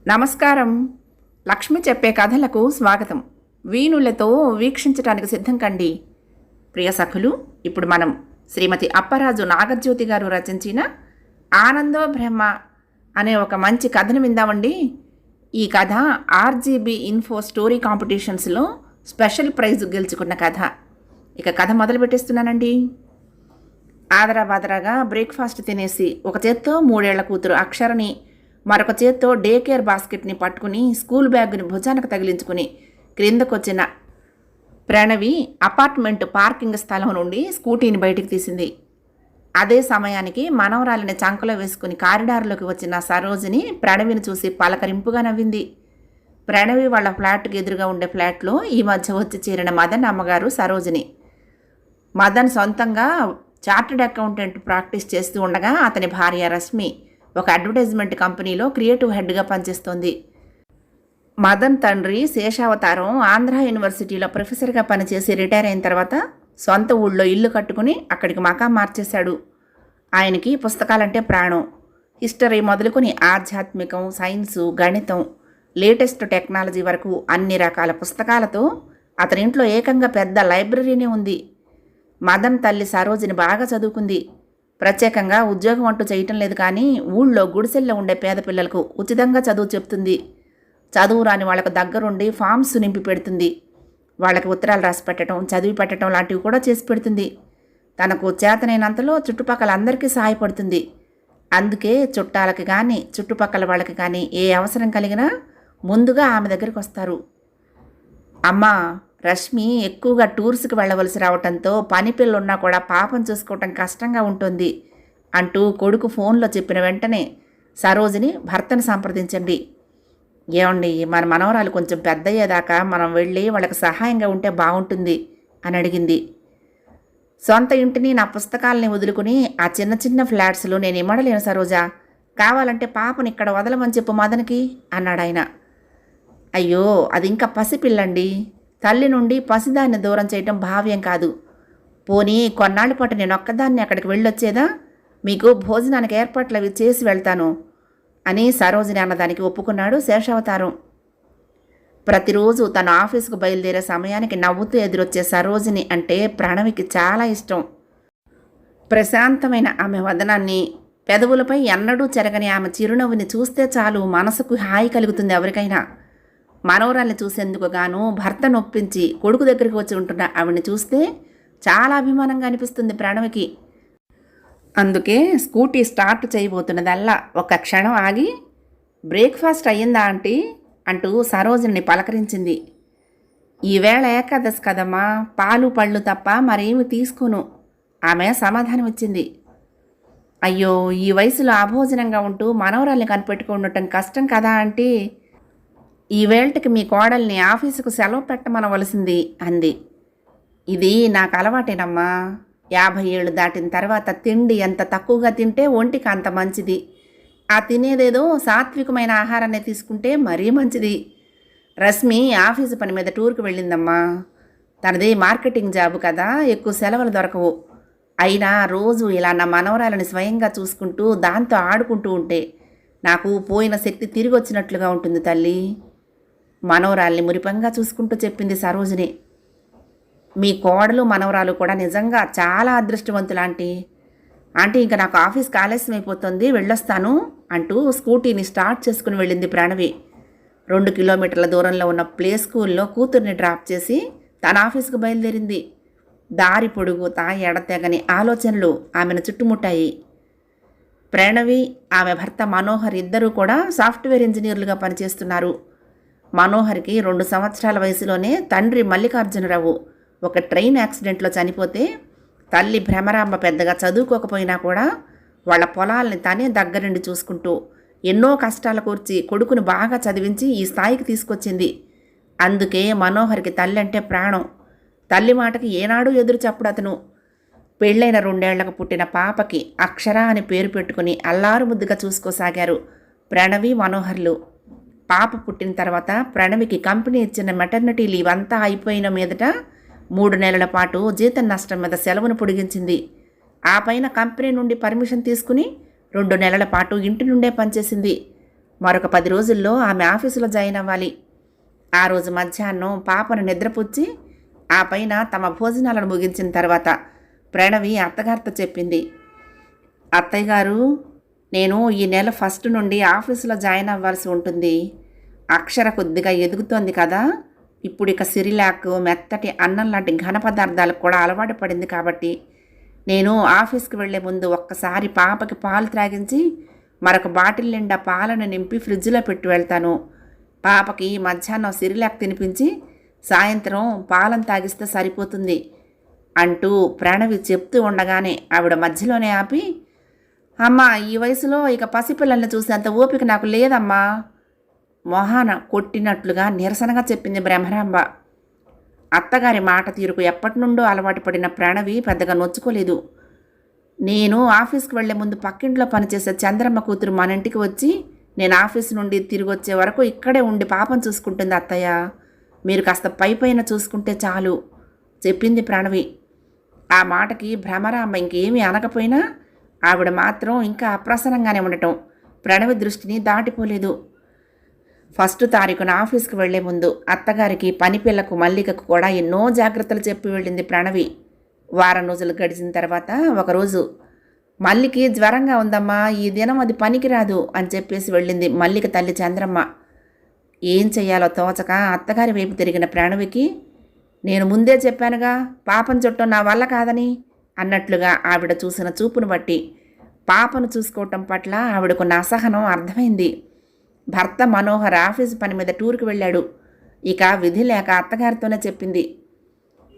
నమస్కారం. లక్ష్మి చెప్పే కథలకు స్వాగతం. వీణులతో వీక్షించటానికి సిద్ధం కండి. ప్రియ సఖులు, ఇప్పుడు మనం శ్రీమతి అప్పరాజు నాగజ్యోతి గారు రచించిన ఆనందో బ్రహ్మ అనే ఒక మంచి కథను విందామండి. ఈ కథ ఆర్జీబీ ఇన్ఫో స్టోరీ కాంపిటీషన్స్లో స్పెషల్ ప్రైజ్ గెలుచుకున్న కథ. ఇక కథ మొదలు పెట్టేస్తున్నానండి. ఆదరాబాదరాగా బ్రేక్ఫాస్ట్ తినేసి ఒక చేత్తో 3 ఏళ్ల కూతురు అక్షరని, మరొక చేత్తో డే కేర్ బాస్కెట్ని పట్టుకుని స్కూల్ బ్యాగ్ని భుజానికి తగిలించుకుని క్రిందకొచ్చిన ప్రణవి అపార్ట్మెంట్ పార్కింగ్ స్థలం నుండి స్కూటీని బయటికి తీసింది. అదే సమయానికి మనవరాలిని చంకలో వేసుకుని కారిడార్లోకి వచ్చిన సరోజిని ప్రణవిని చూసి పలకరింపుగా నవ్వింది. ప్రణవి వాళ్ళ ఫ్లాట్కి ఎదురుగా ఉండే ఫ్లాట్లో ఈ మధ్య వచ్చి చేరిన మదన్ అమ్మగారు సరోజిని. మదన్ సొంతంగా చార్టెడ్ అకౌంటెంట్ ప్రాక్టీస్ చేస్తూ ఉండగా అతని భార్య రశ్మి ఒక అడ్వర్టైజ్మెంట్ కంపెనీలో క్రియేటివ్ హెడ్గా పనిచేస్తోంది. మదన్ తండ్రి శేషావతారం ఆంధ్ర యూనివర్సిటీలో ప్రొఫెసర్గా పనిచేసి రిటైర్ అయిన తర్వాత సొంత ఊళ్ళో ఇల్లు కట్టుకుని అక్కడికి మకాం మార్చేశాడు. ఆయనకి పుస్తకాలంటే ప్రాణం. హిస్టరీ మొదలుకొని ఆధ్యాత్మికం, సైన్సు, గణితం, లేటెస్ట్ టెక్నాలజీ వరకు అన్ని రకాల పుస్తకాలతో అతని ఇంట్లో ఏకంగా పెద్ద లైబ్రరీనే ఉంది. మదన్ తల్లి సరోజిని బాగా చదువుకుంది. ప్రత్యేకంగా ఉద్యోగం అంటూ చేయటం లేదు, కానీ ఊళ్ళో గుడిసెల్లో ఉండే పేద పిల్లలకు ఉచితంగా చదువు చెప్తుంది. చదువు రాని వాళ్ళకు దగ్గరుండి ఫామ్స్ నింపి పెడుతుంది. వాళ్ళకి ఉత్తరాలు రాసి పెట్టడం, చదివి పెట్టడం లాంటివి కూడా చేసి పెడుతుంది. తనకు చేతనైనంతలో చుట్టుపక్కల అందరికీ సహాయపడుతుంది. అందుకే చుట్టాలకి కానీ చుట్టుపక్కల వాళ్ళకి కానీ ఏ అవసరం కలిగినా ముందుగా ఆమె దగ్గరికి వస్తారు. అమ్మా, రష్మి ఎక్కువగా టూర్స్కి వెళ్ళవలసి రావడంతో పని పిల్లున్నా కూడా పాపం చూసుకోవటం కష్టంగా ఉంటుంది అంటూ కొడుకు ఫోన్లో చెప్పిన వెంటనే సరోజిని భర్తను సంప్రదించండి. ఏమండి, మన మనవరాలు కొంచెం పెద్దయ్యేదాకా మనం వెళ్ళి వాళ్ళకి సహాయంగా ఉంటే బాగుంటుంది అని అడిగింది. సొంత ఇంటిని, నా పుస్తకాలని వదులుకుని ఆ చిన్న చిన్న ఫ్లాట్స్లో నేను ఇమ్మడలేను సరోజా. కావాలంటే పాపని ఇక్కడ వదలమని చెప్పు మదన్కి అన్నాడు ఆయన. అయ్యో, అది ఇంకా పసిపిల్లండి. తల్లి నుండి పసిదాన్ని దూరం చేయటం భావ్యం కాదు. పోనీ కొన్నాళ్ళ పాటు నేను ఒక్కదాన్ని అక్కడికి వెళ్ళొచ్చేదా? మీకు భోజనానికి ఏర్పాట్లు అవి చేసి వెళ్తాను అని సరోజిని అన్నదానికి ఒప్పుకున్నాడు శేషావతారం. ప్రతిరోజు తన ఆఫీసుకు బయలుదేరే సమయానికి నవ్వుతూ ఎదురొచ్చే సరోజిని అంటే ప్రణవికి చాలా ఇష్టం. ప్రశాంతమైన ఆమె వదనాన్ని, పెదవులపై ఎన్నడూ చెరగని ఆమె చిరునవ్వుని చూస్తే చాలు మనసుకు హాయి కలుగుతుంది ఎవరికైనా. మనవరాల్ని చూసేందుకు గాను భర్త నొప్పించి కొడుకు దగ్గరికి వచ్చి ఉంటున్న ఆవిడని చూస్తే చాలా అభిమానంగా అనిపిస్తుంది ప్రణవికి. అందుకే స్కూటీ స్టార్ట్ చేయబోతున్నదల్లా ఒక్క క్షణం ఆగి, బ్రేక్ఫాస్ట్ అయ్యిందా ఆంటీ అంటూ సరోజిని పలకరించింది. ఈవేళ ఏకాదశి కదమ్మా, పాలు పళ్ళు తప్ప మరేమి తీసుకోను ఆమె సమాధానమిచ్చింది. అయ్యో, ఈ వయసులో అభోజనంగా ఉంటూ మనవరాల్ని కనిపెట్టుకుండటం కష్టం కదా ఆంటీ. ఈ వేళటికి మీ కోడల్ని ఆఫీసుకు సెలవు పెట్టమనవలసింది అంది. ఇది నాకు అలవాటేనమ్మా. 50 ఏళ్ళు దాటిన తర్వాత తిండి ఎంత తక్కువగా తింటే ఒంటికి అంత మంచిది. ఆ తినేదేదో సాత్వికమైన ఆహారాన్ని తీసుకుంటే మరీ మంచిది. రశ్మి ఆఫీసు పని మీద టూర్కి వెళ్ళిందమ్మా. తనది మార్కెటింగ్ జాబు కదా, ఎక్కువ సెలవులు దొరకవు. అయినా రోజు ఇలా నా మనవరాలని స్వయంగా చూసుకుంటూ దాంతో ఆడుకుంటూ ఉంటే నాకు పోయిన శక్తి తిరిగి వచ్చినట్లుగా ఉంటుంది తల్లి. మనవరాల్ని మురిపంగా చూసుకుంటూ చెప్పింది సరోజిని. మీ కోడలు మనవరాలు కూడా నిజంగా చాలా అదృష్టవంతులాంటి. ఆంటీ, ఇంకా నాకు ఆఫీస్కి ఆలస్యం అయిపోతుంది, వెళ్ళొస్తాను అంటూ స్కూటీని స్టార్ట్ చేసుకుని వెళ్ళింది ప్రణవి. 2 కిలోమీటర్ల దూరంలో ఉన్న ప్లే స్కూల్లో కూతుర్ని డ్రాప్ చేసి తన ఆఫీస్కు బయలుదేరింది. దారి పొడుగుతా ఎడతెగని ఆలోచనలు ఆమెను చుట్టుముట్టాయి. ప్రణవి, ఆమె భర్త మనోహర్ ఇద్దరూ కూడా సాఫ్ట్వేర్ ఇంజనీర్లుగా పనిచేస్తున్నారు. మనోహర్కి 2 సంవత్సరాల వయసులోనే తండ్రి మల్లికార్జునరావు ఒక ట్రైన్ యాక్సిడెంట్లో చనిపోతే, తల్లి భ్రమరాంబ పెద్దగా చదువుకోకపోయినా కూడా వాళ్ళ పొలాల్ని తనే దగ్గరుండి చూసుకుంటూ ఎన్నో కష్టాలు కూర్చి కొడుకును బాగా చదివించి ఈ స్థాయికి తీసుకొచ్చింది. అందుకే మనోహర్కి తల్లి అంటే ప్రాణం. తల్లి మాటకి ఏనాడు ఎదురు చెప్పడు అతను. పెళ్ళైన 2 ఏళ్లకు పుట్టిన పాపకి అక్షర అని పేరు పెట్టుకుని అల్లారు ముద్దుగా చూసుకోసాగారు ప్రణవి, మనోహర్లు. పాప పుట్టిన తర్వాత ప్రణవికి కంపెనీ ఇచ్చిన మెటర్నిటీ లీవ్ అంతా అయిపోయిన మీదట 3 నెలల పాటు జీతం నష్టం మీద సెలవును పొడిగించింది. ఆ పైన కంపెనీ నుండి పర్మిషన్ తీసుకుని 2 నెలల పాటు ఇంటి నుండే పనిచేసింది. మరొక 10 రోజుల్లో ఆమె ఆఫీసులో జాయిన్ అవ్వాలి. ఆ రోజు మధ్యాహ్నం పాపను నిద్రపుచ్చి ఆ పైన తమ భోజనాలను ముగించిన తర్వాత ప్రణవి అత్తగారితో చెప్పింది, అత్తయ్య గారు, నేను ఈ నెల 1 నుండి ఆఫీసులో జాయిన్ అవ్వాల్సి ఉంటుంది. అక్షర కొద్దిగా ఎదుగుతోంది కదా, ఇప్పుడు ఇక సిరిలాక్, మెత్తటి అన్నం లాంటి ఘన పదార్థాలకు కూడా అలవాటు పడింది కాబట్టి నేను ఆఫీస్కి వెళ్లే ముందు ఒక్కసారి పాపకి పాలు త్రాగించి మరొక బాటిల్ నిండా పాలను నింపి ఫ్రిడ్జ్లో పెట్టి వెళ్తాను. పాపకి మధ్యాహ్నం సిరిలాక్ తినిపించి సాయంత్రం పాలను తాగిస్తే సరిపోతుంది అంటూ ప్రణవి చెప్తూ ఉండగానే ఆవిడ మధ్యలోనే ఆపి, అమ్మా, ఈ వయసులో ఇక పసిపిల్లల్ని చూసేంత ఓపిక నాకు లేదమ్మా, మొహాన కొట్టినట్లుగా నిరసనగా చెప్పింది బ్రహ్మరాంబ. అత్తగారి మాట తీరుకు ఎప్పటి నుండో అలవాటు పడిన ప్రణవి పెద్దగా నొచ్చుకోలేదు. నేను ఆఫీస్కి వెళ్లే ముందు పక్కింట్లో పనిచేసే చంద్రమ్మ కూతురు మన ఇంటికి వచ్చి నేను ఆఫీస్ నుండి తిరిగి వచ్చే వరకు ఇక్కడే ఉండి పాపం చూసుకుంటుంది అత్తయ్య, మీరు కాస్త పైపైన చూసుకుంటే చాలు చెప్పింది ప్రణవి. ఆ మాటకి భ్రమరాంబ ఇంకేమీ అనకపోయినా ఆవిడ మాత్రం ఇంకా అప్రసన్నంగానే ఉండటం ప్రణవి దృష్టిని దాటిపోలేదు. 1 తారీఖున ఆఫీస్కి వెళ్లే ముందు అత్తగారికి, పని పిల్లకు, మల్లికకు కూడా ఎన్నో జాగ్రత్తలు చెప్పి వెళ్ళింది ప్రణవి. వారం రోజులు గడిచిన తర్వాత ఒకరోజు, మల్లికి జ్వరంగా ఉందమ్మా, ఈ దినం అది పనికిరాదు అని చెప్పేసి వెళ్ళింది మల్లిక తల్లి చంద్రమ్మ. ఏం చెయ్యాలో తోచక అత్తగారి వైపు తిరిగిన ప్రణవికి, నేను ముందే చెప్పానుగా పాపం చుట్టం నా వల్ల కాదని అన్నట్లుగా ఆవిడ చూసిన చూపును బట్టి పాపను చూసుకోవటం పట్ల ఆవిడకున్న అసహనం అర్థమైంది. భర్త మనోహర్ ఆఫీసు పని మీద టూర్కి వెళ్ళాడు. ఇక విధి లేక అత్తగారితోనే చెప్పింది,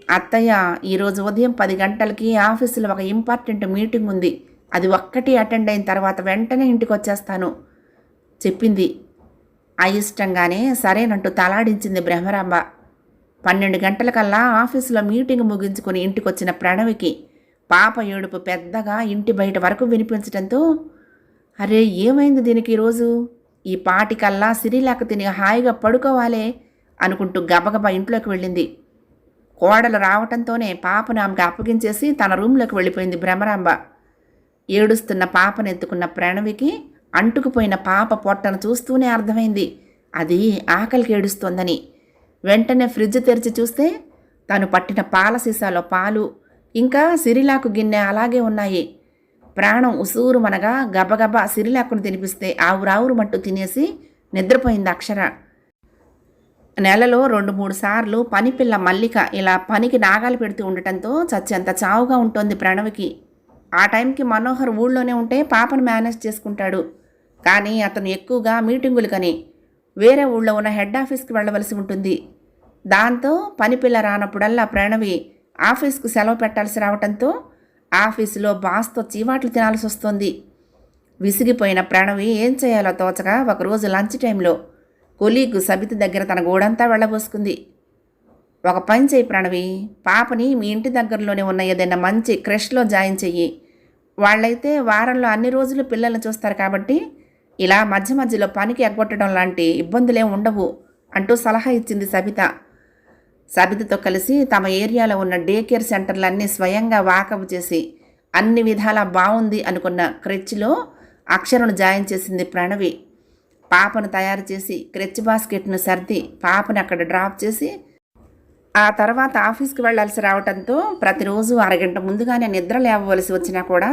అత్తయ్య, ఈరోజు ఉదయం 10 గంటలకి ఆఫీసులో ఒక ఇంపార్టెంట్ మీటింగ్ ఉంది, అది ఒక్కటి అటెండ్ అయిన తర్వాత వెంటనే ఇంటికి వచ్చేస్తాను చెప్పింది. అయిష్టంగానే సరేనంటూ తలాడించింది బ్రహ్మరాంబ. 12 గంటలకల్లా ఆఫీసులో మీటింగ్ ముగించుకుని ఇంటికొచ్చిన ప్రణవికి పాప ఏడుపు పెద్దగా ఇంటి బయట వరకు వినిపించడంతో, అరే, ఏమైంది దీనికి ఈరోజు, ఈ పాటికల్లా సిరిలాక తిని హాయిగా పడుకోవాలే అనుకుంటూ గబగబా ఇంట్లోకి వెళ్ళింది. కోడలు రావటంతోనే పాపను ఆమెకు అప్పగించేసి తన రూమ్లోకి వెళ్ళిపోయింది భ్రమరాంబ. ఏడుస్తున్న పాపను ఎత్తుకున్న ప్రణవికి అంటుకుపోయిన పాప పొట్టను చూస్తూనే అర్థమైంది అది ఆకలికి ఏడుస్తోందని. వెంటనే ఫ్రిడ్జ్ తెరిచి చూస్తే తను పట్టిన పాల సీసాలో పాలు, ఇంకా సిరిలాకు గిన్నె అలాగే ఉన్నాయి. ప్రాణం ఉసూరు మనగా గబగబా సిరిలాకును తినిపిస్తే ఆవురావురు మట్టు తినేసి నిద్రపోయింది అక్షర. నెలలో 2-3 సార్లు పనిపిల్ల మల్లిక ఇలా పనికి నాగాలు పెడుతూ ఉండటంతో చచ్చేంత చావుగా ఉంటుంది ప్రణవికి. ఆ టైంకి మనోహర్ ఊళ్ళోనే ఉంటే పాపను మేనేజ్ చేసుకుంటాడు. కానీ అతను ఎక్కువగా మీటింగులకని వేరే ఊళ్ళో ఉన్న హెడ్ ఆఫీస్కి వెళ్ళవలసి ఉంటుంది. దాంతో పనిపిల్ల రానప్పుడల్లా ప్రణవి ఆఫీస్కు సెలవు పెట్టాల్సి రావడంతో ఆఫీసులో బాస్తో చీవాట్లు తినాల్సి వస్తుంది. విసిగిపోయిన ప్రణవి ఏం చేయాలో తోచగా ఒకరోజు లంచ్ టైంలో కొలీగ్ సబిత దగ్గర తన గోడంతా వెళ్ళబోసుకుంది. ఒక పని చేయి ప్రణవి, పాపని మీ ఇంటి దగ్గరలోనే ఉన్న ఏదైనా మంచి క్రష్లో జాయిన్ చెయ్యి. వాళ్ళైతే వారంలో అన్ని రోజులు పిల్లల్ని చూస్తారు కాబట్టి ఇలా మధ్య మధ్యలో పనికి ఎగ్గొట్టడం లాంటి ఇబ్బందులే ఉండవు అంటూ సలహా ఇచ్చింది సబిత. సబితతో కలిసి తమ ఏరియాలో ఉన్న డే కేర్ సెంటర్లన్నీ స్వయంగా వాకప్ చేసి అన్ని విధాలా బాగుంది అనుకున్న క్రెచ్లో అక్షరను జాయిన్ చేసింది ప్రణవి. పాపను తయారు చేసి క్రెచ్ బాస్కెట్ను సర్ది పాపను అక్కడ డ్రాప్ చేసి ఆ తర్వాత ఆఫీస్కి వెళ్లాల్సి రావడంతో ప్రతిరోజు అరగంట ముందుగానే నిద్ర లేవవలసి వచ్చినా కూడా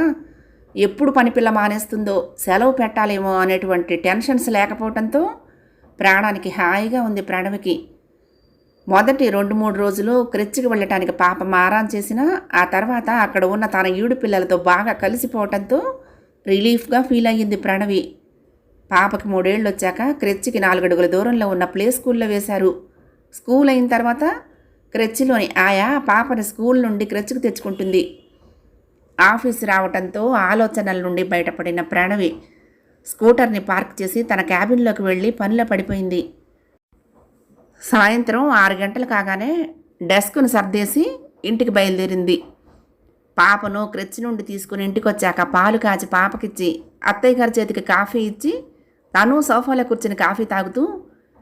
ఎప్పుడు పనిపిల్ల మానేస్తుందో, సెలవు పెట్టాలేమో అనేటువంటి టెన్షన్స్ లేకపోవడంతో ప్రాణానికి హాయిగా ఉంది ప్రణవికి. మొదటి 2-3 రోజులు క్రెచ్కి వెళ్ళటానికి పాప మారాన్ చేసినా ఆ తర్వాత అక్కడ ఉన్న తన ఈడు పిల్లలతో బాగా కలిసిపోవడంతో రిలీఫ్గా ఫీల్ అయ్యింది ప్రణవి. పాపకి 3 ఏళ్ళు వచ్చాక క్రెచ్కి 4 అడుగుల దూరంలో ఉన్న ప్లే స్కూల్లో వేశారు. స్కూల్ అయిన తర్వాత క్రెచ్లోని ఆయా పాపని స్కూల్ నుండి క్రెచ్కి తెచ్చుకుంటుంది. ఆఫీస్ రావడంతో ఆలోచనల నుండి బయటపడిన ప్రణవి స్కూటర్ని పార్క్ చేసి తన క్యాబిన్లోకి వెళ్ళి పనిలో పడిపోయింది. సాయంత్రం 6 గంటలు కాగానే డెస్క్ను సర్దేసి ఇంటికి బయలుదేరింది. పాపను క్రెచ్ నుండి తీసుకుని ఇంటికి వచ్చాక పాలు కాచి పాపకిచ్చి అత్తయ్య గారి చేతికి కాఫీ ఇచ్చి తను సోఫాలో కూర్చుని కాఫీ తాగుతూ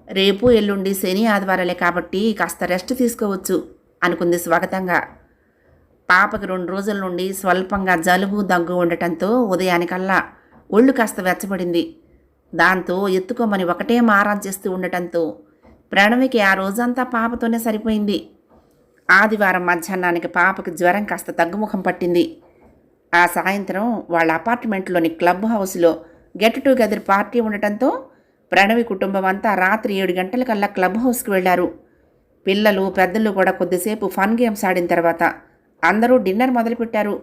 రేపు ఎల్లుండి శని ఆదివారాలే కాబట్టి కాస్త రెస్ట్ తీసుకోవచ్చు అనుకుంది స్వాగతంగా. పాపకి 2 రోజుల నుండి స్వల్పంగా జలుబు దగ్గు ఉండటంతో ఉదయానికల్లా ఒళ్ళు కాస్త వెచ్చబడింది. దాంతో ఎత్తుకోమని ఒకటే మారం చేస్తూ ఉండటంతో ప్రణవికి ఆ రోజంతా పాపతోనే సరిపోయింది. ఆదివారం మధ్యాహ్నానికి పాపకి జ్వరం కాస్త తగ్గుముఖం పట్టింది. ఆ సాయంత్రం వాళ్ళ అపార్ట్మెంట్లోని క్లబ్ హౌస్లో గెట్ టుగెదర్ పార్టీ ఉండటంతో ప్రణవి కుటుంబం అంతా రాత్రి 7 గంటలకల్లా క్లబ్ హౌస్కి వెళ్లారు. పిల్లలు పెద్దలు కూడా కొద్దిసేపు ఫన్ గేమ్స్ ఆడిన తర్వాత అందరూ డిన్నర్ మొదలుపెట్టారు.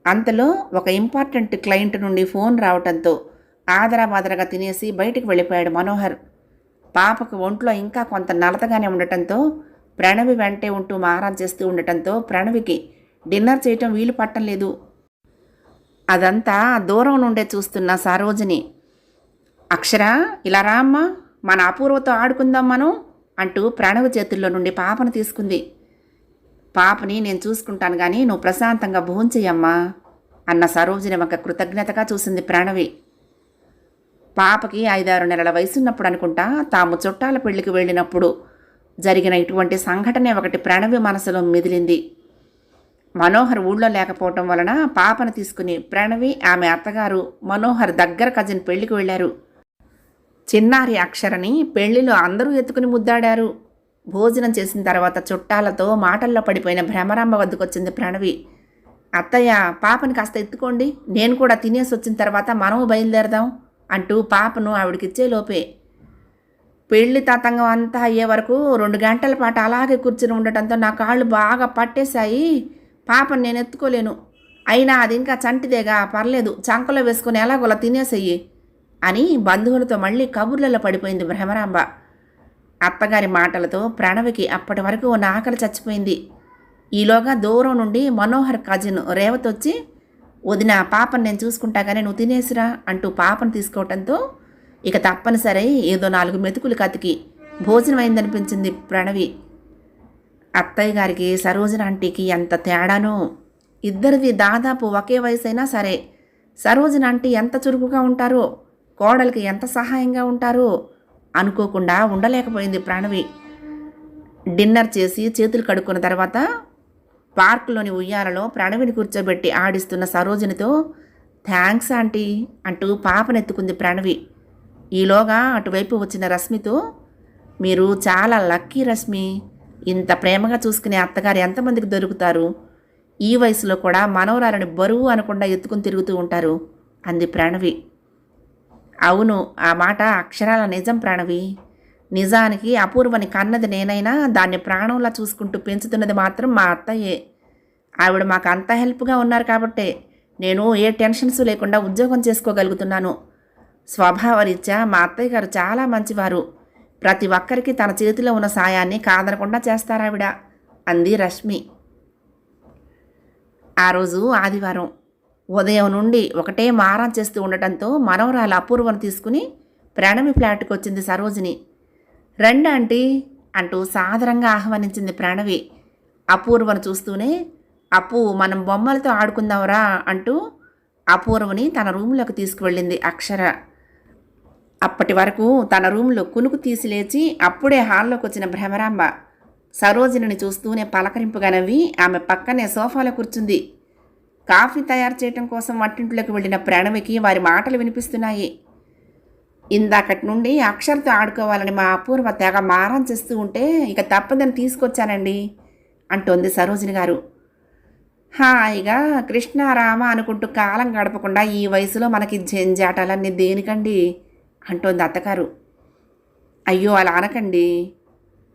అంతలో ఒక ఇంపార్టెంట్ క్లయింట్ నుండి ఫోన్ రావటంతో ఆదరాబాదరగా తినేసి బయటికి వెళ్ళిపోయాడు మనోహర్. పాపకు ఒంట్లో ఇంకా కొంత నలతగానే ఉండటంతో ప్రణవి వెంటే ఉంటూ మారం చేస్తూ ఉండటంతో ప్రణవికి డిన్నర్ చేయటం వీలు పట్టం లేదు. అదంతా దూరం నుండే చూస్తున్న సరోజిని, అక్షర ఇలా రా అమ్మా, మన అపూర్వతో ఆడుకుందాం మనం అంటూ ప్రణవి చేతుల్లో నుండి పాపను తీసుకుంది. పాపని నేను చూసుకుంటాను కానీ నువ్వు ప్రశాంతంగా భోంచెయ్యమ్మా అన్న సరోజిని ఒక కృతజ్ఞతగా చూసింది ప్రణవి. పాపకి 5-6 నెలల వయసున్నప్పుడు అనుకుంటా తాము చుట్టాల పెళ్లికి వెళ్ళినప్పుడు జరిగిన ఇటువంటి సంఘటనే ఒకటి ప్రణవి మనసులో మిదిలింది. మనోహర్ ఊళ్ళో లేకపోవటం వలన పాపను తీసుకుని ప్రణవి ఆమె అత్తగారు మనోహర్ దగ్గర కజిన్ పెళ్లికి వెళ్ళారు. చిన్నారి అక్షరని పెళ్లిలో అందరూ ఎత్తుకుని ముద్దాడారు. భోజనం చేసిన తర్వాత చుట్టాలతో మాటల్లో పడిపోయిన భ్రమరాంబ వద్దకొచ్చింది ప్రణవి. అత్తయ్య, పాపని కాస్త ఎత్తుకోండి, నేను కూడా తినేసి వచ్చిన తర్వాత మనము బయలుదేరదాం అంటూ పాపను ఆవిడకిచ్చే లోపే పెళ్లి తతంగం అంతా అయ్యే వరకు 2 గంటల పాటు అలాగే కూర్చుని ఉండటంతో నా కాళ్ళు బాగా పట్టేశాయి. పాపను నేను ఎత్తుకోలేను, అయినా అది ఇంకా చంటిదేగా, పర్లేదు, చంకలో వేసుకుని ఎలాగోలా తినేసేయి అని బంధువులతో మళ్ళీ కబుర్లలో పడిపోయింది భ్రమరాంబ. అత్తగారి మాటలతో ప్రణవికి అప్పటి వరకు ఉన్న ఆకలి చచ్చిపోయింది. ఈలోగా దూరం నుండి మనోహర్ కజిన్ రేవతి వచ్చి, వదిన, పాపను నేను చూసుకుంటా కానీ నువ్వు తినేసిరా అంటూ పాపను తీసుకోవటంతో ఇక తప్పనిసరి ఏదో 4 మెతుకులు కతికి భోజనం అయిందనిపించింది ప్రణవి. అత్తయ్య గారికి సరోజన ఆంటీకి ఎంత తేడానో. ఇద్దరిది దాదాపు ఒకే వయసైనా సరే సరోజన ఆంటీ ఎంత చురుకుగా ఉంటారో, కోడలికి ఎంత సహాయంగా ఉంటారో అనుకోకుండా ఉండలేకపోయింది ప్రణవి. డిన్నర్ చేసి చేతులు కడుక్కున్న తర్వాత పార్కులోని ఉయ్యాలలో ప్రణవిని కూర్చోబెట్టి ఆడిస్తున్న సరోజినితో థ్యాంక్స్ ఆంటీ అంటూ పాపనెత్తుకుంది ప్రణవి. ఈలోగా అటువైపు వచ్చిన రశ్మితో, మీరు చాలా లక్కీ రశ్మి, ఇంత ప్రేమగా చూసుకునే అత్తగారు ఎంతమందికి దొరుకుతారు, ఈ వయసులో కూడా మనవరాలని బరువు అనకుండా ఎత్తుకుని తిరుగుతూ ఉంటారు అంది ప్రణవి. అవును, ఆ మాట అక్షరాల నిజం ప్రణవి. నిజానికి అపూర్వని కన్నది నేనైనా దాన్ని ప్రాణంలా చూసుకుంటూ పెంచుతున్నది మాత్రం మా అత్తయ్యే. ఆవిడ మాకు అంత హెల్ప్గా ఉన్నారు కాబట్టే నేను ఏ టెన్షన్స్ లేకుండా ఉద్యోగం చేసుకోగలుగుతున్నాను. స్వభావరీత్యా మా అత్తయ్య గారు చాలా మంచివారు. ప్రతి ఒక్కరికి తన చేతిలో ఉన్న సాయాన్ని కాదనకుండా చేస్తారావిడ అంది రశ్మి. ఆ రోజు ఆదివారం ఉదయం నుండి ఒకటే మారం చేస్తూ ఉండటంతో మనవరాలు అపూర్వను తీసుకుని ప్రణవి ఫ్లాట్కి వచ్చింది సరోజిని. రండి ఆంటీ అంటూ సాదరంగా ఆహ్వానించింది ప్రణవి. అపూర్వను చూస్తూనే, అప్పు, మనం బొమ్మలతో ఆడుకుందాంరా అంటూ అపూర్వని తన రూమ్లోకి తీసుకువెళ్ళింది అక్షర. అప్పటి వరకు తన రూమ్లో కునుకు తీసి లేచి అప్పుడే హాల్లోకి వచ్చిన భ్రమరాంబ సరోజిని చూస్తూనే పలకరింపుగా నవ్వి ఆమె పక్కనే సోఫాలో కూర్చుంది. కాఫీ తయారు చేయటం కోసం వంటింట్లోకి వెళ్ళిన ప్రణవికి వారి మాటలు వినిపిస్తున్నాయి. ఇందాకటి నుండి అక్షర్తో ఆడుకోవాలని మా అపూర్వ తెగ మారం చేస్తూ ఉంటే ఇక తప్పదని తీసుకొచ్చానండి అంటోంది సరోజిని గారు. హాయిగా కృష్ణారామ అనుకుంటూ కాలం గడపకుండా ఈ వయసులో మనకి జంజాటాలన్నీ దేనికండి అంటోంది అత్తగారు. అయ్యో, అలా అనకండి,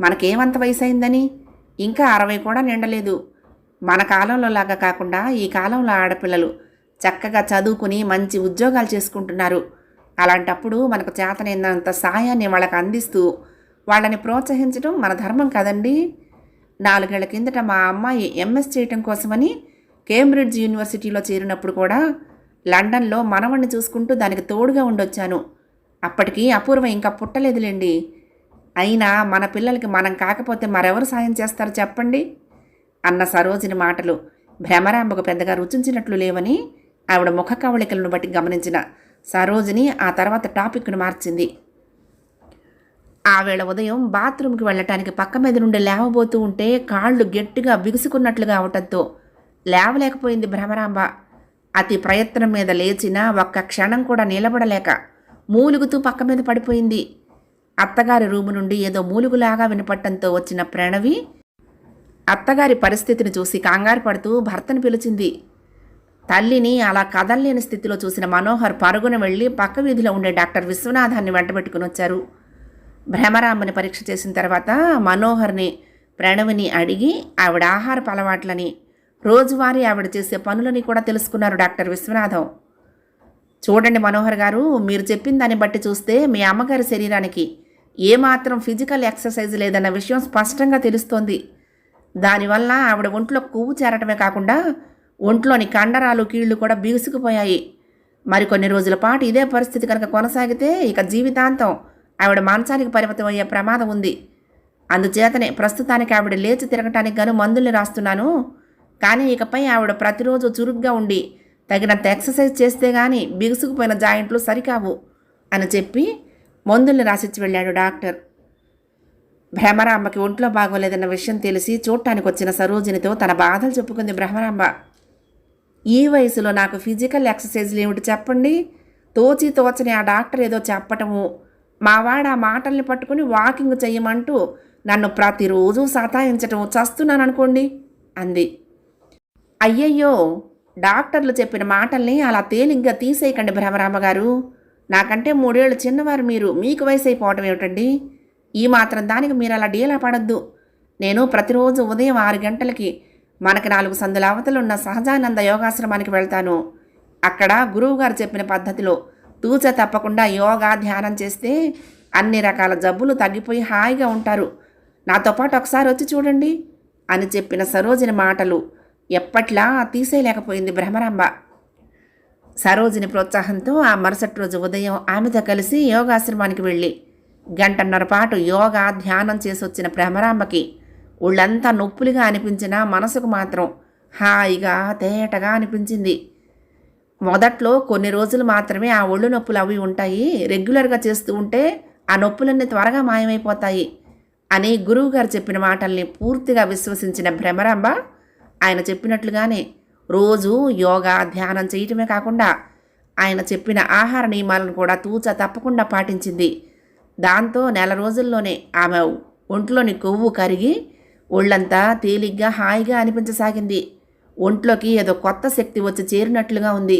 మనకేమంత వయసు అయిందని, ఇంకా 60 కూడా నిండలేదు. మన కాలంలో లాగా కాకుండా ఈ కాలంలో ఆడపిల్లలు చక్కగా చదువుకుని మంచి ఉద్యోగాలు చేసుకుంటున్నారు. అలాంటప్పుడు మనకు చేతనైనంత సాయాన్ని వాళ్ళకి అందిస్తూ వాళ్ళని ప్రోత్సహించడం మన ధర్మం కదండి. 4 ఏళ్ల కిందట మా అమ్మాయి ఎంఎస్ చేయటం కోసమని కేంబ్రిడ్జ్ యూనివర్సిటీలో చేరినప్పుడు కూడా లండన్లో మనవణ్ణి చూసుకుంటూ దానికి తోడుగా ఉండొచ్చాను. అప్పటికి అపూర్వ ఇంకా పుట్టలేదులేండి. అయినా మన పిల్లలకి మనం కాకపోతే మరెవరు సాయం చేస్తారు చెప్పండి అన్న సరోజిని మాటలు భ్రమరాంబకు పెద్దగా రుచించినట్లు లేవని ఆవిడ ముఖ కవళికలను బట్టి గమనించిన సరోజిని ఆ తర్వాత టాపిక్ను మార్చింది. ఆవేళ ఉదయం బాత్రూమ్కి వెళ్ళటానికి పక్క మీద నుండి లేవబోతూ ఉంటే కాళ్ళు గట్టిగా బిగుసుకున్నట్లుగా అవటంతో లేవలేకపోయింది భ్రమరాంబ. అతి ప్రయత్నం మీద లేచినా ఒక్క క్షణం కూడా నిలబడలేక మూలుగుతూ పక్క మీద పడిపోయింది. అత్తగారి రూము నుండి ఏదో మూలుగులాగా వినపట్టంతో వచ్చిన ప్రణవి అత్తగారి పరిస్థితిని చూసి కంగారు పడుతూ భర్తను పిలిచింది. తల్లిని అలా కదల్లేని స్థితిలో చూసిన మనోహర్ పరుగున వెళ్ళి పక్క వీధిలో ఉండే డాక్టర్ విశ్వనాథాన్ని వెంటబెట్టుకుని వచ్చారు. భ్రమరాంబని పరీక్ష చేసిన తర్వాత మనోహర్ని ప్రణవిని అడిగి ఆవిడ ఆహారపు అలవాట్లని, రోజువారీ ఆవిడ చేసే పనులని కూడా తెలుసుకున్నారు డాక్టర్ విశ్వనాథం. చూడండి మనోహర్ గారు, మీరు చెప్పిన దాన్ని బట్టి చూస్తే మీ అమ్మగారి శరీరానికి ఏమాత్రం ఫిజికల్ ఎక్సర్సైజ్ లేదన్న విషయం స్పష్టంగా తెలుస్తోంది. దానివల్ల ఆవిడ ఒంట్లో కొవ్వు చేరటమే కాకుండా ఒంట్లోని కండరాలు కీళ్లు కూడా బిగుసుకుపోయాయి. మరికొన్ని రోజుల పాటు ఇదే పరిస్థితి కనుక కొనసాగితే ఇక జీవితాంతం ఆవిడ మంచానికి పరిమితం అయ్యే ప్రమాదం ఉంది. అందుచేతనే ప్రస్తుతానికి ఆవిడ లేచి తిరగటానికి గాను మందుల్ని రాస్తున్నాను. కానీ ఇకపై ఆవిడ ప్రతిరోజు చురుగ్గా ఉండి తగినంత ఎక్సర్సైజ్ చేస్తే గానీ బిగుసుకుపోయిన జాయింట్లు సరికావు అని చెప్పి మందుల్ని రాసిచ్చి వెళ్ళాడు డాక్టర్. భ్రమరాంబకి ఒంట్లో బాగోలేదన్న విషయం తెలిసి చూడటానికి వచ్చిన సరోజినితో తన బాధలు చెప్పుకుంది భ్రమరాంబ. ఈ వయసులో నాకు ఫిజికల్ ఎక్సర్సైజ్లు ఏమిటి చెప్పండి? తోచని ఆ డాక్టర్ ఏదో చెప్పటము, మావాడు ఆ మాటల్ని పట్టుకుని వాకింగ్ చెయ్యమంటూ నన్ను ప్రతిరోజు సతాయించటం చస్తున్నాను అనుకోండి అంది. అయ్యయ్యో, డాక్టర్లు చెప్పిన మాటల్ని అలా తేలిగ్గా తీసేయకండి భ్రమరాంబ గారు. నాకంటే 3 ఏళ్ళు చిన్నవారు మీరు, మీకు వయసు అయిపోవటం ఏమిటండి? ఈ మాత్రం దానికి మీరు అలా డీలా పడద్దు. నేను ప్రతిరోజు ఉదయం 6 గంటలకి మనకి 4 సందుల అవతలున్న సహజానంద యోగాశ్రమానికి వెళ్తాను. అక్కడ గురువుగారు చెప్పిన పద్ధతిలో తూచ తప్పకుండా యోగా ధ్యానం చేస్తే అన్ని రకాల జబ్బులు తగ్గిపోయి హాయిగా ఉంటారు. నాతో పాటు ఒకసారి వచ్చి చూడండి అని చెప్పిన సరోజిని మాటలు ఎప్పట్లా తీసేయలేకపోయింది భ్రమరాంబ. సరోజిని ప్రోత్సాహంతో ఆ మరుసటి రోజు ఉదయం ఆమెతో కలిసి యోగాశ్రమానికి వెళ్ళి 1.5 గంటల పాటు యోగా ధ్యానం చేసి వచ్చిన భ్రమరాంబకి ఒళ్ళంతా నొప్పులుగా అనిపించినా మనసుకు మాత్రం హాయిగా తేటగా అనిపించింది. మొదట్లో కొన్ని రోజులు మాత్రమే ఆ ఒళ్ళు నొప్పులు అవి ఉంటాయి, రెగ్యులర్గా చేస్తూ ఉంటే ఆ నొప్పులన్నీ త్వరగా మాయమైపోతాయి అని గురువుగారు చెప్పిన మాటల్ని పూర్తిగా విశ్వసించిన భ్రమరాంబ ఆయన చెప్పినట్లుగానే రోజు యోగా ధ్యానం చేయటమే కాకుండా ఆయన చెప్పిన ఆహార నియమాలను కూడా తూచ తప్పకుండా పాటించింది. దాంతో నెల రోజుల్లోనే ఆమె ఒంట్లోని కొవ్వు కరిగి ఒళ్ళంతా తేలిగ్గా హాయిగా అనిపించసాగింది. ఒంట్లోకి ఏదో కొత్త శక్తి వచ్చి చేరినట్లుగా ఉంది.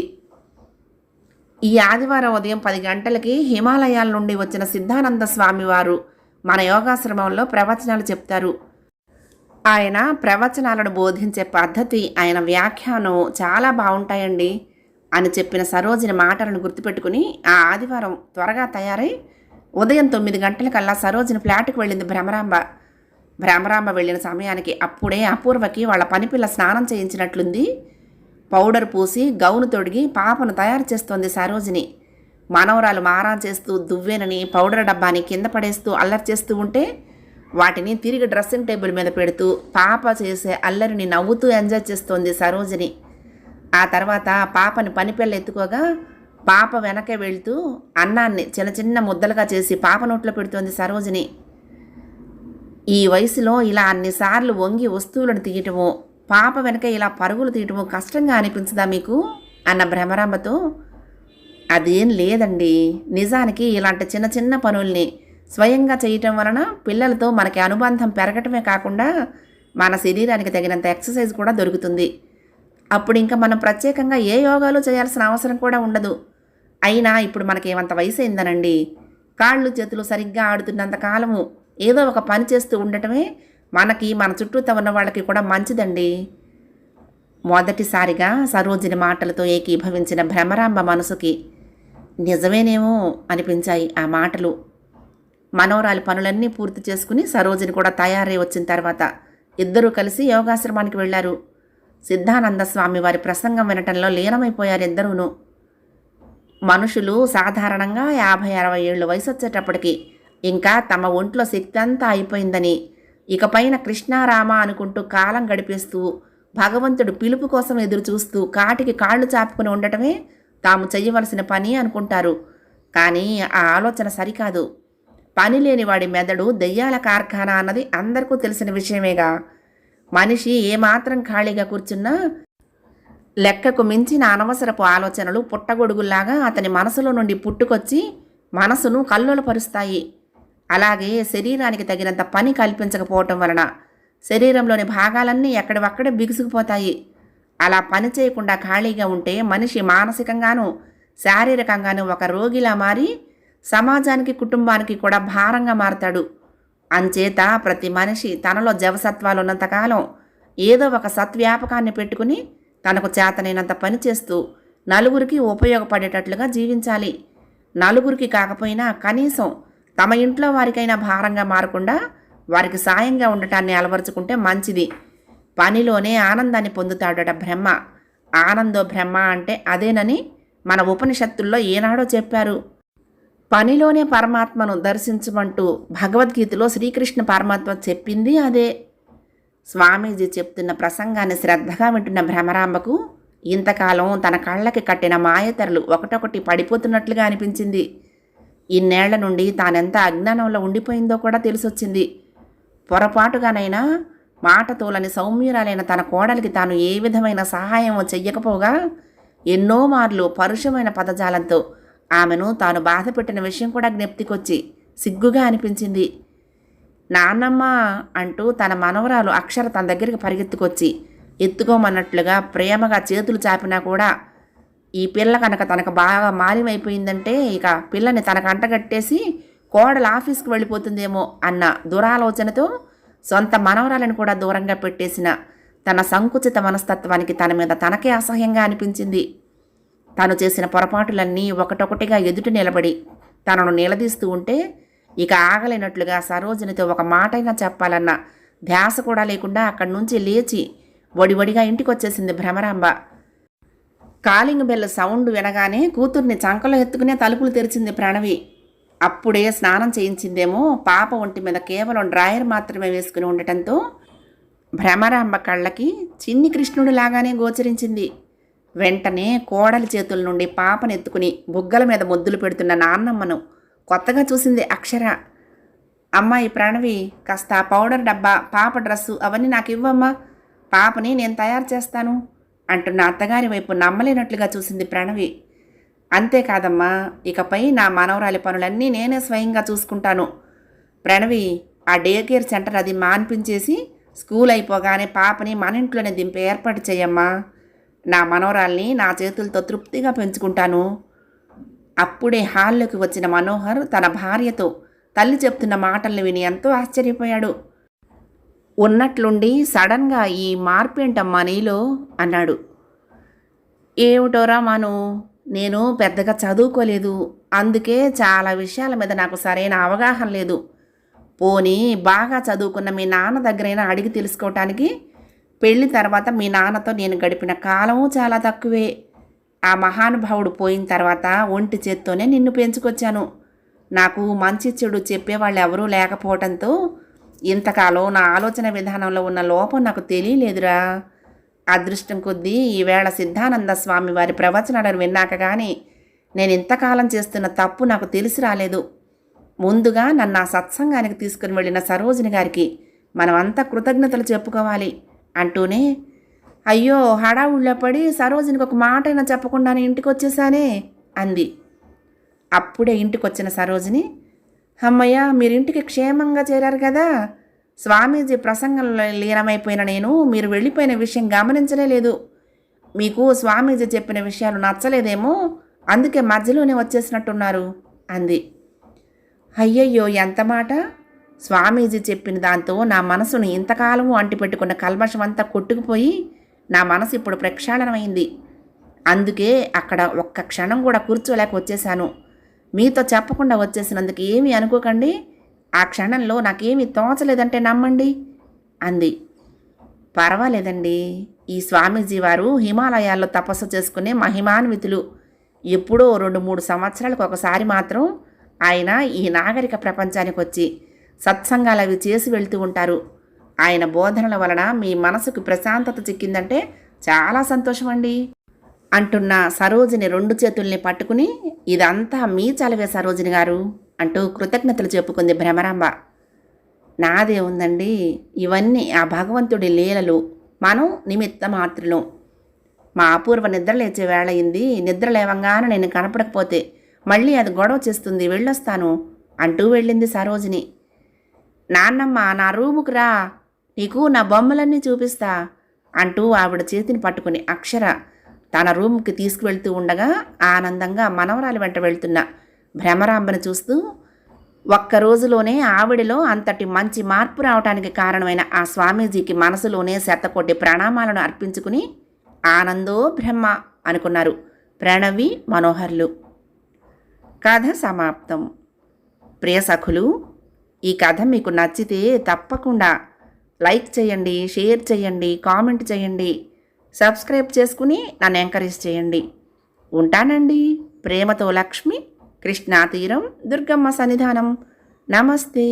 ఈ ఆదివారం ఉదయం 10 గంటలకి హిమాలయాల నుండి వచ్చిన సిద్ధానంద స్వామి వారు మన యోగాశ్రమంలో ప్రవచనాలు చెప్తారు. ఆయన ప్రవచనాలను బోధించే పద్ధతి, ఆయన వ్యాఖ్యానం చాలా బాగుంటాయండి అని చెప్పిన సరోజిని మాటలను గుర్తుపెట్టుకుని ఆ ఆదివారం త్వరగా తయారై ఉదయం 9 గంటలకల్లా సరోజిని ఫ్లాట్కి వెళ్ళింది భ్రమరాంబ. భ్రమరాంబ వెళ్ళిన సమయానికి అప్పుడే అపూర్వకి వాళ్ళ పనిపిల్ల స్నానం చేయించినట్లుంది. పౌడర్ పూసి గౌను తొడిగి పాపను తయారు చేస్తోంది సరోజిని. మనవరాలు మారా చేస్తూ దువ్వెనని పౌడర్ డబ్బాని కింద పడేస్తూ అల్లరి చేస్తూ ఉంటే వాటిని తిరిగి డ్రెస్సింగ్ టేబుల్ మీద పెడుతూ పాప చేసే అల్లరిని నవ్వుతూ ఎంజాయ్ చేస్తోంది సరోజిని. ఆ తర్వాత పాపని పనిపిల్ల ఎత్తుకోగా పాప వెనకే వెళ్తూ అన్నాన్ని చిన్న చిన్న ముద్దలుగా చేసి పాప నోట్లో పెడుతోంది సరోజిని. ఈ వయసులో ఇలా అన్నిసార్లు వంగి వస్తువులను తీయటము, పాప వెనక ఇలా పరుగులు తీయటము కష్టంగా అనిపించదా మీకు అన్న భ్రమరాంబతో, అదేం లేదండి, నిజానికి ఇలాంటి చిన్న చిన్న పనుల్ని స్వయంగా చేయటం వలన పిల్లలతో మనకి అనుబంధం పెరగటమే కాకుండా మన శరీరానికి తగినంత ఎక్సర్సైజ్ కూడా దొరుకుతుంది. అప్పుడు ఇంకా మనం ప్రత్యేకంగా ఏ యోగాలు చేయాల్సిన అవసరం కూడా ఉండదు. అయినా ఇప్పుడు మనకేమంత వయసు అయిందనండి, కాళ్ళు చేతులు సరిగ్గా ఆడుతున్నంత కాలము ఏదో ఒక పని చేస్తూ ఉండటమే మనకి మన చుట్టూతో ఉన్న వాళ్ళకి కూడా మంచిదండి. మొదటిసారిగా సరోజిని మాటలతో ఏకీభవించిన భ్రమరాంబ మనసుకి నిజమేనేమో అనిపించాయి ఆ మాటలు. మనోరాలి పనులన్నీ పూర్తి చేసుకుని సరోజిని కూడా తయారై వచ్చిన తర్వాత ఇద్దరూ కలిసి యోగాశ్రమానికి వెళ్లారు. సిద్ధానంద స్వామి వారి ప్రసంగం వినటంలో లీనమైపోయారు ఇద్దరూను. మనుషులు సాధారణంగా 50-60 ఏళ్ళు వయసు వచ్చేటప్పటికి ఇంకా తమ ఒంట్లో శక్తి అంతా అయిపోయిందని, ఇకపైన కృష్ణారామ అనుకుంటూ కాలం గడిపేస్తూ భగవంతుడు పిలుపు కోసం ఎదురు చూస్తూ కాటికి కాళ్ళు చాపుకుని ఉండటమే తాము చెయ్యవలసిన పని అనుకుంటారు. కానీ ఆ ఆలోచన సరికాదు. పని లేని వాడి మెదడు దెయ్యాల కార్ఖానా అన్నది అందరికీ తెలిసిన విషయమేగా. మనిషి ఏమాత్రం ఖాళీగా కూర్చున్నా లెక్కకు మించిన అనవసరపు ఆలోచనలు పుట్టగొడుగుల్లాగా అతని మనసులో నుండి పుట్టుకొచ్చి మనసును కల్లోలపరుస్తాయి. అలాగే శరీరానికి తగినంత పని కల్పించకపోవటం వలన శరీరంలోని భాగాలన్నీ ఎక్కడివక్కడే బిగుసుకుపోతాయి. అలా పని చేయకుండా ఖాళీగా ఉంటే మనిషి మానసికంగానూ శారీరకంగానూ ఒక రోగిలా మారి సమాజానికి కుటుంబానికి కూడా భారంగా మారతాడు. అంచేత ప్రతి మనిషి తనలో జవసత్వాలు ఉన్నంతకాలం ఏదో ఒక సత్వ్యాపకాన్ని పెట్టుకుని తనకు చేతనైనంత పని చేస్తూ నలుగురికి ఉపయోగపడేటట్లుగా జీవించాలి. నలుగురికి కాకపోయినా కనీసం తమ ఇంట్లో వారికైనా భారంగా మారకుండా వారికి సాయంగా ఉండటాన్ని అలవరుచుకుంటే మంచిది. పనిలోనే ఆనందాన్ని పొందుతాడట బ్రహ్మ. ఆనందో బ్రహ్మ అంటే అదేనని మన ఉపనిషత్తుల్లో ఏనాడో చెప్పారు. పనిలోనే పరమాత్మను దర్శించమంటూ భగవద్గీతలో శ్రీకృష్ణ పరమాత్మ చెప్పింది అదే. స్వామీజీ చెప్తున్న ప్రసంగాన్ని శ్రద్ధగా వింటున్న భ్రమరాంబకు ఇంతకాలం తన కళ్ళకి కట్టిన మాయతెరలు ఒకటొకటి పడిపోతున్నట్లుగా అనిపించింది. ఇన్నేళ్ల నుండి తానెంత అజ్ఞానంలో ఉండిపోయిందో కూడా తెలిసొచ్చింది. పొరపాటుగానైనా మాట తోలని సౌమ్యురాలైన తన కోడలికి తాను ఏ విధమైన సహాయం చెయ్యకపోగా ఎన్నో మార్లు పరుషమైన పదజాలంతో ఆమెను తాను బాధపెట్టిన విషయం కూడా జ్ఞప్తికొచ్చి సిగ్గుగా అనిపించింది. నాన్నమ్మ అంటూ తన మనవరాలు అక్షర తన దగ్గరికి పరిగెత్తుకొచ్చి ఎత్తుకోమన్నట్లుగా ప్రేమగా చేతులు చాపినా కూడా ఈ పిల్ల కనుక తనకు బాగా మాలిమైపోయిందంటే ఇక పిల్లని తనకు అంటగట్టేసి కోడలు ఆఫీస్కి వెళ్ళిపోతుందేమో అన్న దురాలోచనతో సొంత మనవరాలను కూడా దూరంగా పెట్టేసిన తన సంకుచిత మనస్తత్వానికి తన మీద తనకే అసహ్యంగా అనిపించింది. తాను చేసిన పొరపాటులన్నీ ఒకటొకటిగా ఎదుటి నిలబడి తనను నిలదీస్తూ ఉంటే ఇక ఆగలేనట్లుగా సరోజినితో ఒక మాటైనా చెప్పాలన్న ధ్యాస కూడా లేకుండా అక్కడి నుంచి లేచి వడివడిగా ఇంటికొచ్చేసింది భ్రమరాంబ. కాలింగ్ బెల్ సౌండ్ వినగానే కూతుర్ని చంకలో ఎత్తుకునే తలుపులు తెరిచింది ప్రణవి. అప్పుడే స్నానం చేయించిందేమో. పాప ఒంటి మీద కేవలం డ్రాయర్ మాత్రమే వేసుకుని ఉండటంతో భ్రమరాంబ కళ్ళకి చిన్ని కృష్ణుడిలాగానే గోచరించింది. వెంటనే కోడలి చేతుల నుండి పాపనెత్తుకుని బుగ్గల మీద ముద్దులు పెడుతున్న నాన్నమ్మను కొత్తగా చూసింది అక్షర. అమ్మాయి ప్రణవి, కాస్త పౌడర్ డబ్బా, పాప డ్రస్సు అవన్నీ నాకు ఇవ్వమ్మా, పాపని నేను తయారు చేస్తాను అంటున్న అత్తగారి వైపు నమ్మలేనట్లుగా చూసింది ప్రణవి. అంతేకాదమ్మా, ఇకపై నా మనవరాలి పనులన్నీ నేనే స్వయంగా చూసుకుంటాను. ప్రణవి, ఆ డే కేర్ సెంటర్ అది మాన్పించేసి స్కూల్ అయిపోగానే పాపని మన ఇంట్లోనే దింపే ఏర్పాటు చేయమ్మా. నా మనవరాల్ని నా చేతులతో తృప్తిగా పెంచుకుంటాను. అప్పుడే హాల్లోకి వచ్చిన మనోహర్ తన భార్యతో తల్లి చెప్తున్న మాటల్ని విని ఎంతో ఆశ్చర్యపోయాడు. ఉన్నట్లుండి సడన్గా ఈ మార్పేంటమ్మా నీలో అన్నాడు. ఏమిటోరా మను, నేను పెద్దగా చదువుకోలేదు, అందుకే చాలా విషయాల మీద నాకు సరైన అవగాహన లేదు. పోనీ బాగా చదువుకున్న మీ నాన్న దగ్గరైనా అడిగి తెలుసుకోవటానికి పెళ్లి తర్వాత మీ నాన్నతో నేను గడిపిన కాలము చాలా తక్కువే. ఆ మహానుభావుడు పోయిన తర్వాత ఒంటి చేత్తోనే నిన్ను పెంచుకొచ్చాను. నాకు మంచి చెడు చెప్పేవాళ్ళు ఎవరూ లేకపోవడంతో ఇంతకాలం నా ఆలోచన విధానంలో ఉన్న లోపం నాకు తెలియలేదురా. అదృష్టం కొద్దీ ఈవేళ సిద్ధానంద స్వామి వారి ప్రవచనాలను విన్నాక కానీ నేను ఇంతకాలం చేస్తున్న తప్పు నాకు తెలిసి రాలేదు. ముందుగా నన్ను ఆ సత్సంగానికి తీసుకుని వెళ్ళిన సరోజిని గారికి మనం అంతా కృతజ్ఞతలు చెప్పుకోవాలి అంటూనే, అయ్యో హడావుళ్ళో పడి సరోజినికి ఒక మాటైనా చెప్పకుండానే ఇంటికి వచ్చేసానే అంది. అప్పుడే ఇంటికొచ్చిన సరోజిని, అమ్మయ్య మీరింటికి క్షేమంగా చేరారు కదా. స్వామీజీ ప్రసంగంలో లీనమైపోయిన నేను మీరు వెళ్ళిపోయిన విషయం గమనించలే లేదు. మీకు స్వామీజీ చెప్పిన విషయాలు నచ్చలేదేమో, అందుకే మధ్యలోనే వచ్చేసినట్టున్నారు అంది. అయ్యయ్యో ఎంత మాట! స్వామీజీ చెప్పిన దాంతో నా మనసును ఇంతకాలము అంటిపెట్టుకున్న కల్మషమంతా కొట్టుకుపోయి నా మనసు ఇప్పుడు ప్రక్షాళనమైంది. అందుకే అక్కడ ఒక్క క్షణం కూడా కూర్చోలేక వచ్చేశాను. మీతో చెప్పకుండా వచ్చేసినందుకు ఏమీ అనుకోకండి. ఆ క్షణంలో నాకేమీ తోచలేదంటే నమ్మండి అంది. పర్వాలేదండి, ఈ స్వామీజీ వారు హిమాలయాల్లో తపస్సు చేసుకునే మహిమాన్వితులు. ఎప్పుడో 2-3 సంవత్సరాలకు ఒకసారి మాత్రం ఆయన ఈ నాగరిక ప్రపంచానికి వచ్చి సత్సంగాలు అవి చేసి వెళ్తూ ఉంటారు. ఆయన బోధనల వలన మీ మనసుకు ప్రశాంతత చిక్కిందంటే చాలా సంతోషం అండి అంటున్న సరోజిని 2 చేతుల్ని పట్టుకుని, ఇదంతా మీ చలవే సరోజిని గారు అంటూ కృతజ్ఞతలు చెప్పుకుంది భ్రమరాంబ. నాదే ఉందండి, ఇవన్నీ ఆ భగవంతుడి లీలలు, మనం నిమిత్త మాత్రులు. మా అపూర్వ నిద్ర లేచే వేళ అయింది. నిద్ర లేవంగానే నేను కనపడకపోతే మళ్ళీ అది గొడవ చేస్తుంది, వెళ్ళొస్తాను అంటూ వెళ్ళింది సరోజిని. నాన్నమ్మ, నా రూముకు రా, నీకు నా బొమ్మలన్నీ చూపిస్తా అంటూ ఆవిడ చేతిని పట్టుకుని అక్షర తన రూమ్కి తీసుకువెళ్తూ ఉండగా ఆనందంగా మనవరాలి వెంట వెళ్తున్న భ్రమరాంబని చూస్తూ ఒక్క రోజులోనే ఆవిడలో అంతటి మంచి మార్పు రావడానికి కారణమైన ఆ స్వామీజీకి మనసులోనే శతకోటి ప్రణామాలను అర్పించుకుని ఆనందో బ్రహ్మ అనుకున్నారు ప్రణవి మనోహర్లు. కథ సమాప్తం. ప్రియ సఖులు, ఈ కథ మీకు నచ్చితే తప్పకుండా లైక్ చేయండి, షేర్ చేయండి, కామెంట్ చేయండి, సబ్స్క్రైబ్ చేసుకుని నన్ను ఎంకరేజ్ చేయండి. ఉంటానండి. ప్రేమతో లక్ష్మి, కృష్ణా తీరం, దుర్గమ్మ సన్నిధానం. నమస్తే.